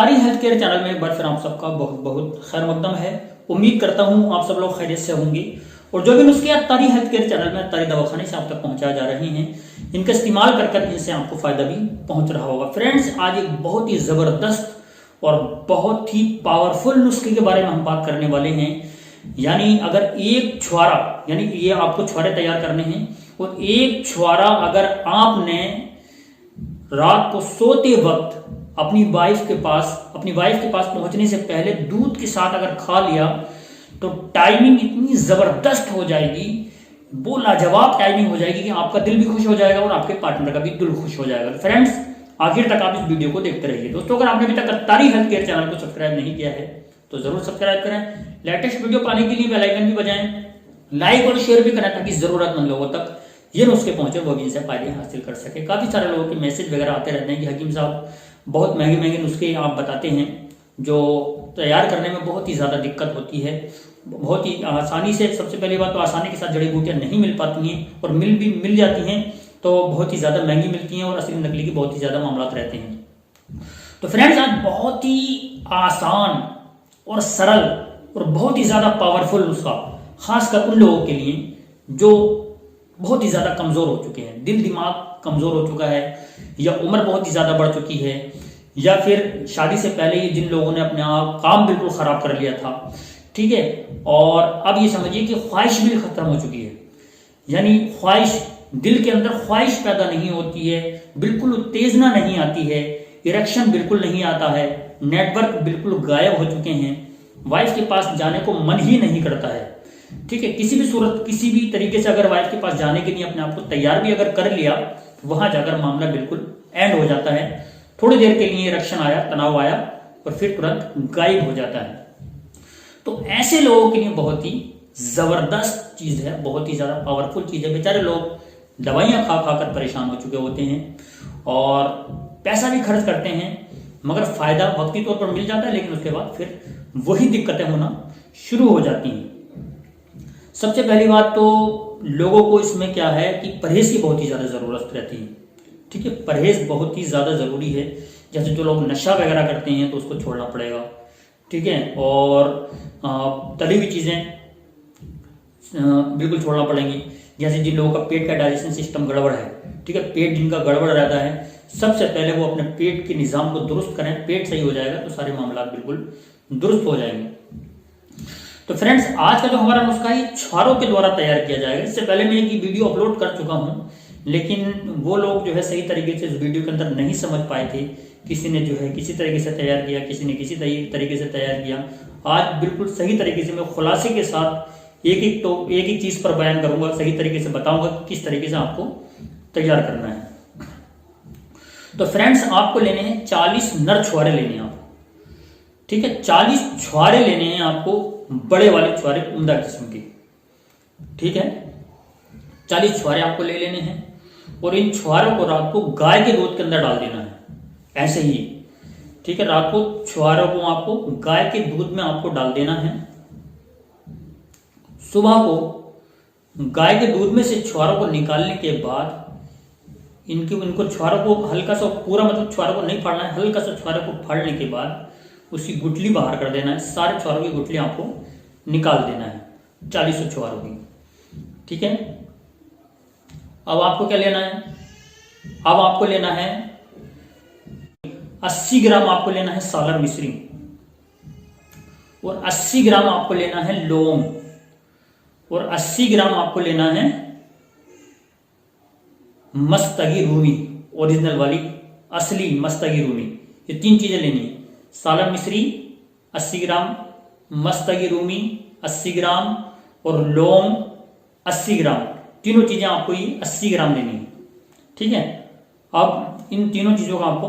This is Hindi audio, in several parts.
अत्तारी हेल्थ केयर चैनल में एक बार फिर आप सबका बहुत बहुत खैर मकदम है। उम्मीद करता हूँ आप सब लोग खैरियत से होंगे और जो भी नुस्खे अत्तारी हेल्थ केयर चैनल में अत्तारी दवाखाने से आप तक पहुंचाए जा रहे हैं, इनका इस्तेमाल कर इनसे आपको फायदा भी पहुंच रहा होगा। फ्रेंड्स, आज एक बहुत ही जबरदस्त और बहुत ही पावरफुल नुस्खे के बारे में हम बात करने वाले हैं। यानी अगर एक छुआरा, यानी ये आपको छुआरे तैयार करने हैं और एक छुआरा अगर आपने रात को सोते वक्त अपनी वाइफ के पास पहुंचने से पहले दूध के साथ अगर खा लिया तो टाइमिंग इतनी जबरदस्त हो जाएगी, वो लाजवाब टाइमिंग हो जाएगी कि आपका दिल भी खुश हो जाएगा और आपके पार्टनर का भी दिल खुश हो जाएगा। फ्रेंड्स, आखिर तक आप इस वीडियो को देखते रहिए। दोस्तों, अगर आपने अभी तक अत्तारी हेल्थ केयर चैनल को सब्सक्राइब नहीं किया है तो जरूर सब्सक्राइब करें। लेटेस्ट वीडियो पाने के लिए बेल आइकन भी बजाएं, लाइक और शेयर भी करें ताकि जरूरतमंद लोगों तक ये नुस्खे पहुंचे, वो भी इनसे फायदे हासिल कर सके। काफी सारे लोगों के मैसेज वगैरह आते रहते हैं कि हकीम साहब बहुत महंगे महंगे नुस्खे आप बताते हैं जो तैयार करने में बहुत ही ज़्यादा दिक्कत होती है, बहुत ही आसानी से, सबसे पहली बात तो आसानी के साथ जड़ी बूटियाँ नहीं मिल पाती हैं और मिल जाती हैं तो बहुत ही ज़्यादा महंगी मिलती हैं और असली नकली के बहुत ही ज़्यादा मामला रहते हैं। तो फ्रेंड्स, आज बहुत ही आसान और सरल और बहुत ही ज़्यादा पावरफुल नुस्खा, खासकर उन लोगों के लिए जो बहुत ही ज़्यादा कमज़ोर हो चुके हैं, दिल दिमाग कमज़ोर हो चुका है, या उम्र बहुत ही ज़्यादा बढ़ चुकी है, या फिर शादी से पहले ही जिन लोगों ने अपने आप काम बिल्कुल ख़राब कर लिया था, ठीक है, और अब ये समझिए कि ख्वाहिश भी ख़त्म हो चुकी है। यानी ख्वाहिश, दिल के अंदर ख्वाहिश पैदा नहीं होती है, बिल्कुल उत्तेजना नहीं आती है, इरेक्शन बिल्कुल नहीं आता है, नेटवर्क बिल्कुल गायब हो चुके हैं, वाइफ के पास जाने को मन ही नहीं करता है, ठीक है। किसी भी सूरत, किसी भी तरीके से अगर वाइफ के पास जाने के लिए अपने आप को तैयार भी अगर कर लिया तो वहां जाकर मामला बिल्कुल एंड हो जाता है। थोड़ी देर के लिए इरेक्शन आया, तनाव आया और फिर तुरंत गायब हो जाता है। तो ऐसे लोगों के लिए बहुत ही जबरदस्त चीज है, बहुत ही ज्यादा पावरफुल चीज है। बेचारे लोग दवाइयां खा खाकर परेशान हो चुके होते हैं और पैसा भी खर्च करते हैं, मगर फायदा वक्ती तौर पर मिल जाता है, लेकिन उसके बाद फिर वही दिक्कतें होना शुरू हो जाती हैं। सबसे पहली बात तो लोगों को इसमें क्या है कि परहेज की बहुत ही ज़्यादा ज़रूरत रहती है, ठीक है। परहेज बहुत ही ज़्यादा ज़रूरी है। जैसे जो लोग नशा वगैरह करते हैं तो उसको छोड़ना पड़ेगा, ठीक है, और तली हुई चीज़ें बिल्कुल छोड़ना पड़ेंगी। जैसे जिन लोगों का पेट का डाइजेशन सिस्टम गड़बड़ है, ठीक है, पेट जिनका गड़बड़ रहता है, सबसे पहले वो अपने पेट के निज़ाम को दुरुस्त करें। पेट सही हो जाएगा तो सारे मामला बिल्कुल दुरुस्त हो जाएंगे। तो फ्रेंड्स, आज का जो हमारा नुस्खा है छुआरों के द्वारा तैयार किया जाएगा। इससे पहले मैं एक वीडियो अपलोड कर चुका हूं, लेकिन वो लोग जो है सही तरीके से इस वीडियो के अंदर नहीं समझ पाए थे। किसी ने जो है किसी तरीके से तैयार किया, किसी ने किसी तरीके से तैयार किया। आज बिल्कुल सही तरीके से मैं खुलासे के साथ एक एक चीज पर बयान करूंगा, सही तरीके से बताऊंगा कि किस तरीके से आपको तैयार करना है। तो फ्रेंड्स, आपको लेने हैं 40 नर छुआरे लेने हैं आप, ठीक है। 40 छुआरे लेने हैं आपको, बड़े वाले छुआरे, उम्दा किस्म के, ठीक है। 40 छुआरे आपको ले लेने हैं और इन छुआरों को रात को गाय के दूध के अंदर डाल देना है, ऐसे ही, ठीक है। रात को छुआरों को आपको गाय के दूध में आपको डाल देना है। सुबह को गाय के दूध में से छुआरों को निकालने के बाद इनको छुआरों को हल्का सा, पूरा मतलब छुआरों को नहीं फाड़ना है, हल्का सा छुआरों को फाड़ने के बाद उसकी गुठली बाहर कर देना है। सारे छुआरों की गुठली आपको निकाल देना है, 40 छुआरों की, ठीक है। अब आपको क्या लेना है? अब आपको लेना है 80 ग्राम आपको लेना है सालर मिश्री और 80 ग्राम आपको लेना है लौंग और 80 ग्राम आपको लेना है मस्तगी रूमी, ओरिजिनल वाली असली मस्तगी रूमी। ये 3 चीजें लेनी है, सालर मिश्री 80 ग्राम, मस्तगी रूमी 80 ग्राम और लौंग 80 ग्राम। तीनों चीजें आपको ये 80 ग्राम लेनी है, ठीक है। अब इन तीनों चीजों का आपको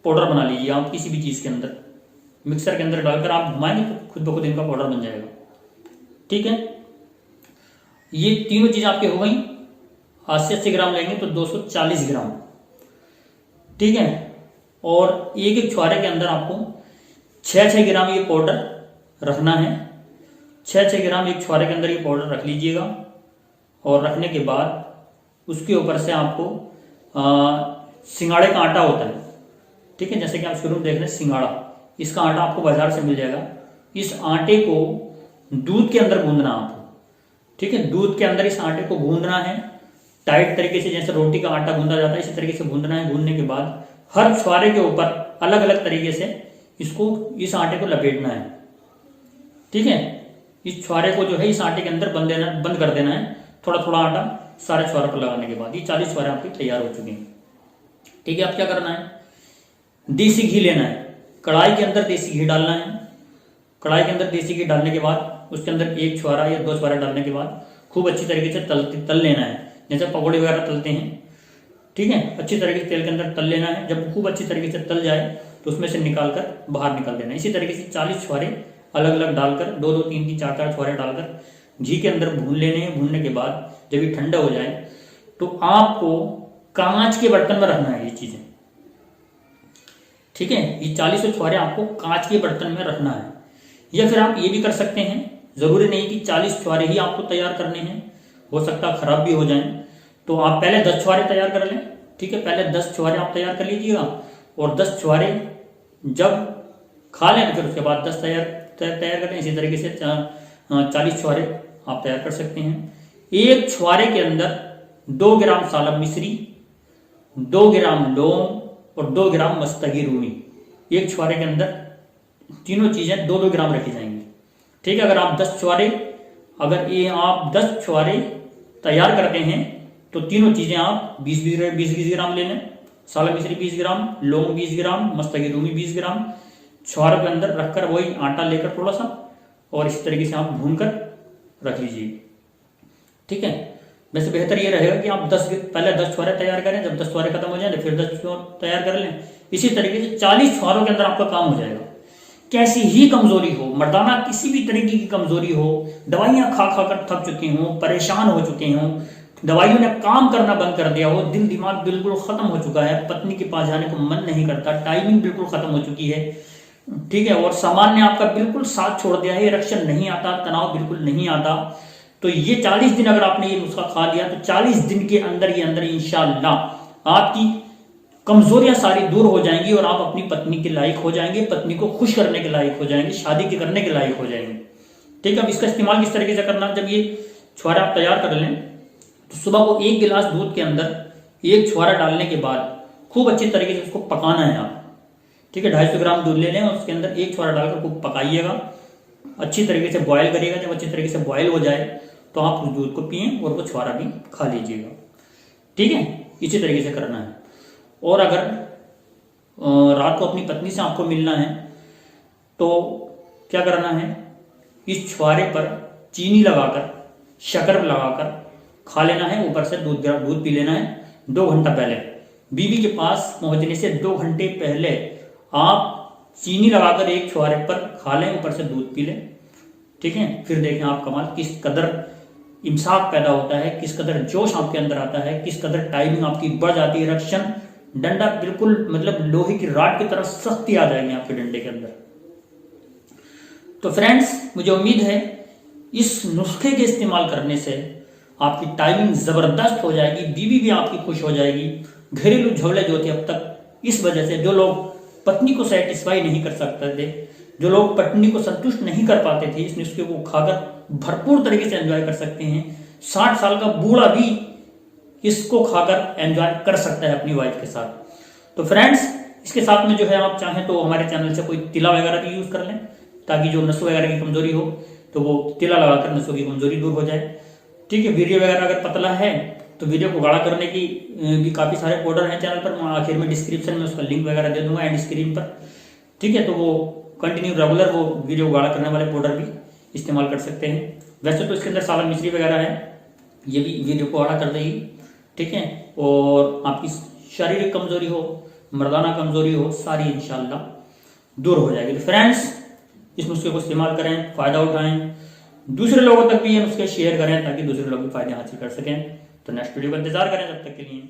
पाउडर बना लीजिए। आप किसी भी चीज के अंदर, मिक्सर के अंदर डालकर आप घुमाएंगे तो खुद ब खुद इनका पाउडर बन जाएगा, ठीक है। ये तीनों चीज आपके हो गई। 80 ग्राम लेंगे तो 240 ग्राम, ठीक है। और एक छुआरे के अंदर आपको 6 ग्राम ये पाउडर रखना है। 6 ग्राम एक छुआरे के अंदर ये पाउडर रख लीजिएगा और रखने के बाद उसके ऊपर से आपको सिंगाड़े का आटा होता है, ठीक है, जैसे कि आप शुरू में देख रहे हैं सिंगाड़ा, इसका आटा आपको बाजार से मिल जाएगा। इस आटे को दूध के अंदर गूंदना आपको, ठीक है, दूध के अंदर इस आटे को गूंदना है टाइट तरीके से, जैसे रोटी का आटा गूंदा जाता है इसी तरीके से गूंदना है। गूंदने के बाद हर छुआरे के ऊपर अलग अलग तरीके से इस आटे को लपेटना है, ठीक है। इस छुआरे को जो है इस आटे के अंदर बंद कर देना है, थोड़ा थोड़ा आटा सारे छुआरे पर लगाने के बाद। ये 40 छुआरे आपके तैयार हो चुके हैं, ठीक है। अब क्या करना है, देसी घी लेना है, कढ़ाई के अंदर देसी घी डालना है। कढ़ाई के अंदर देसी घी डालने के बाद उसके अंदर 1 छुआरा या 2 छुआरा डालने के बाद खूब अच्छी तरीके से तल लेना है, जैसे पकौड़े वगैरह तलते हैं, ठीक है। अच्छी तरीके से तेल के अंदर तल लेना है। जब खूब अच्छी तरीके से तल जाए तो उसमें से निकाल कर बाहर निकाल देना है। इसी तरीके से 40 छुआरे अलग अलग डालकर 2-2, 3-3, 4-4 छुआरे डालकर घी के अंदर भून लेने हैं। भूनने के बाद जब ये ठंडा हो जाए तो आपको कांच के बर्तन में रखना है ये चीजें, ठीक है। ये 40 छुआरे आपको कांच के बर्तन में रखना है। या फिर आप ये भी कर सकते हैं, जरूरी नहीं कि 40 छुआरे ही आपको तैयार करने हैं, हो सकता है खराब भी हो जाएं, तो आप पहले 10 छुआरे तैयार कर लें, ठीक है। पहले 10 छुआरे आप तैयार कर लीजिएगा और 10 छुआरे जब खा लें फिर उसके बाद 10 तैयार कर लें। इसी तरीके से 40 छुआरे आप तैयार कर सकते हैं। एक छुआरे के अंदर 2 ग्राम सालब मिश्री, 2 ग्राम लौंग और 2 ग्राम मस्तगी रूमी, एक छुआरे के अंदर तीनों चीजें 2-2 ग्राम रखी जाएंगी, ठीक है। अगर आप 10 छुआरे तैयार करते हैं तो तीनों चीजें आप 20-20 ग्राम ले लें। सालब मिश्री 20 ग्राम, लौंग 20 ग्राम, मस्तगी रूमी 20 ग्राम, छुआरे के अंदर रखकर वही आटा लेकर थोड़ा सा और इस तरीके से आप भून कर रख लीजिए, ठीक है। वैसे बेहतर ये रहेगा कि आप पहले 10 छुआरे तैयार करें, जब 10 छुआरे खत्म हो जाए तो फिर 10 तैयार कर लें। इसी तरीके से 40 छुआरों के अंदर आपका काम हो जाएगा। कैसी ही कमजोरी हो, मर्दाना किसी भी तरीके की कमजोरी हो, दवाइयां खा खा कर थक चुके हों, परेशान हो चुके हों, दवाइयों ने काम करना बंद कर दिया हो, दिल दिमाग बिल्कुल खत्म हो चुका है, पत्नी के पास जाने को मन नहीं करता, टाइमिंग बिल्कुल खत्म हो चुकी है, ठीक है, और सामान्य आपका बिल्कुल साथ छोड़ दिया है, इरेक्शन नहीं आता, तनाव बिल्कुल नहीं आता, तो ये 40 दिन अगर आपने ये नुस्खा खा लिया तो 40 दिन के अंदर इंशाअल्लाह आपकी कमजोरियां सारी दूर हो जाएंगी और आप अपनी पत्नी के लायक हो जाएंगे, पत्नी को खुश करने के लायक हो जाएंगे, शादी के करने के लायक हो जाएंगे, ठीक है। अब इसका इस्तेमाल किस तरीके से करना, जब ये छुआरा आप तैयार कर लें तो सुबह को 1 गिलास दूध के अंदर 1 छुआरा डालने के बाद खूब अच्छी तरीके से उसको पकाना है आप, ठीक है। 250 ग्राम दूध ले लें और उसके अंदर 1 छुआरा डालकर खूब पकाइएगा, अच्छी तरीके से बॉयल करिएगा। जब अच्छी तरीके से बॉयल हो जाए तो आप उस दूध को पिए और वो छुआरा भी खा लीजिएगा, ठीक है। इसी तरीके से करना है। और अगर रात को अपनी पत्नी से आपको मिलना है तो क्या करना है, इस छुआरे पर चीनी लगाकर, शक्कर लगाकर खा लेना है, ऊपर से दूध पी लेना है 2 घंटा पहले। बीवी के पास पहुंचने से 2 घंटे पहले आप चीनी लगाकर 1 छुआरे पर खा लें, ऊपर से दूध पी लें, ठीक है। फिर देखें आप कमाल, किस कदर इम्साक पैदा होता है, किस कदर जोश आपके अंदर आता है, किस कदर टाइमिंग आपकी बढ़ जाती है, इरेक्शन, डंडा बिल्कुल मतलब लोहे की राड की तरह सख्ती आ जाएगी आपके डंडे के अंदर। तो फ्रेंड्स, मुझे उम्मीद है इस नुस्खे के इस्तेमाल करने से आपकी टाइमिंग जबरदस्त हो जाएगी, बीवी भी आपकी खुश हो जाएगी। घरेलू झगड़े जो थे अब तक इस वजह से, जो लोग पत्नी को सेटिस्फाई नहीं कर सकते थे, जो लोग पत्नी को संतुष्ट नहीं कर पाते थे, इस नुस्खे को खाकर भरपूर तरीके से एंजॉय कर सकते हैं। 60 साल का बूढ़ा भी इसको खाकर एंजॉय कर सकता है अपनी वाइफ के साथ। तो फ्रेंड्स, इसके साथ में जो है आप चाहें तो हमारे चैनल से कोई तिला वगैरह भी यूज कर लें, ताकि जो नसों वगैरह की कमजोरी हो तो वो तिला लगाकर नसों की कमजोरी दूर हो जाए, ठीक है। वीडियो वगैरह अगर पतला है तो वीडियो को गाढ़ा करने की भी काफी सारे पाउडर हैं चैनल पर, मैं आखिर में डिस्क्रिप्शन में उसका लिंक वगैरह दे दूंगा एंड स्क्रीन पर, ठीक है। तो वो कंटिन्यू रेगुलर वो वीडियो गाढ़ा करने वाले पाउडर भी इस्तेमाल कर सकते हैं। वैसे तो इसके अंदर सालन मिश्री वगैरह है, ये भी वीडियो को गाढ़ा कर देगी, ठीक है। और आपकी शारीरिक कमजोरी हो, मर्दाना कमजोरी हो, सारी इंशाल्लाह दूर हो जाएगी। तो फ्रेंड्स, इस नुस्खे को इस्तेमाल करें, फायदा उठाएं, दूसरे लोगों तक भी ये नुस्खे शेयर करें ताकि दूसरे लोग भी फायदे हासिल कर सकें। तो नेक्स्ट वीडियो का इंतजार करें, तब तक के लिए